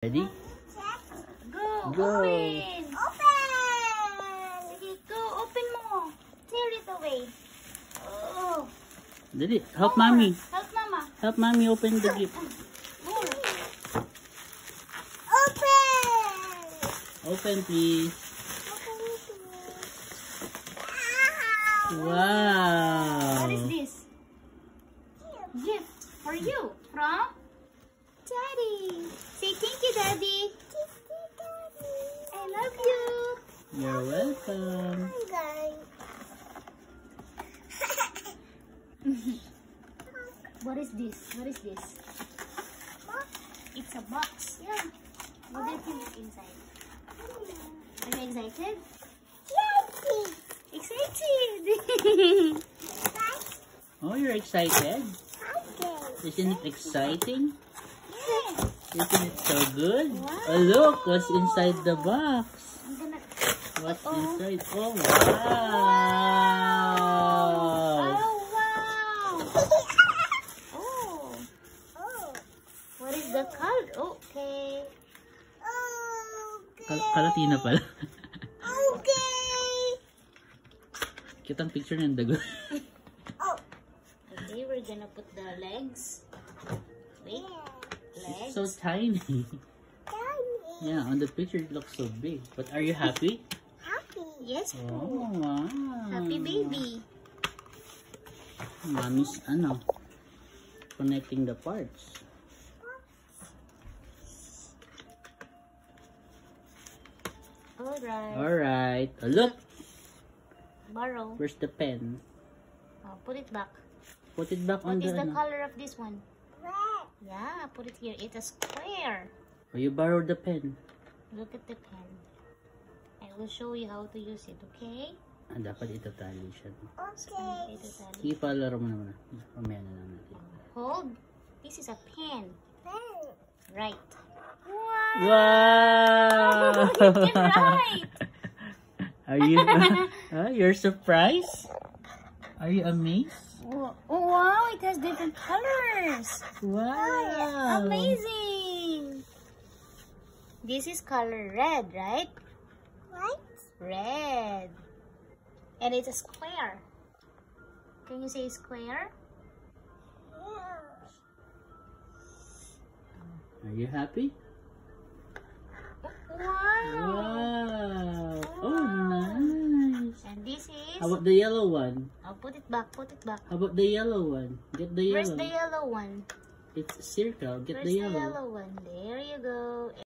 Ready? Go! Go! Open! Open! Sige, go! Open mo! Tear it away. Oh! Dali, help mommy. Help mama. Help mommy open the gift. More. Open! Open please. What Wow! is this? Gift for you from Daddy. Say thank you, Daddy. I love you. You're welcome. What is this? What is this? It's a box. Yeah. What do you think is inside? Are you excited? Excited! Oh, you're excited? Isn't it exciting? Yeah. Isn't it so good? Wow. Oh, look what's inside the box. I'm gonna... What's Uh-oh. inside? Oh, wow! Oh, wow! Oh. What is the color? Okay. Kalatina pala. Okay. Kitang picture ng dago. Okay, we're gonna put the legs. Wait. Legs. It's so tiny. Yeah, on the picture it looks so big. But are you happy? Yes, Oh, po. wow. Happy baby. Mommy's connecting the parts. Alright. Alright. Oh, look! Borrow. Where's the pen? Oh, put it back. Put it back on What is the the... color of this one? Yeah, put it here. It's a square. Oh, you borrowed the pen. Look at the pen. I will show you how to use it, okay? Ah, dapat itatali siya. Okay. Ito, tali. Sige, palaro mo naman. Mamaya na lang natin. Hold. This is a pen. Right. Wow! You can write. Are you... you're surprised? Are you amazed? Wow, it has different colors. Wow! Amazing. This is color red, right? Red. And it's a square. Can you say square? Are you happy? Wow. Wow! Oh, nice! And this is... How about the yellow one? Oh, put it back, put it back. How about the yellow one? Get the Where's yellow. the yellow one? It's circle. Get Where's the the yellow. yellow one? There you go.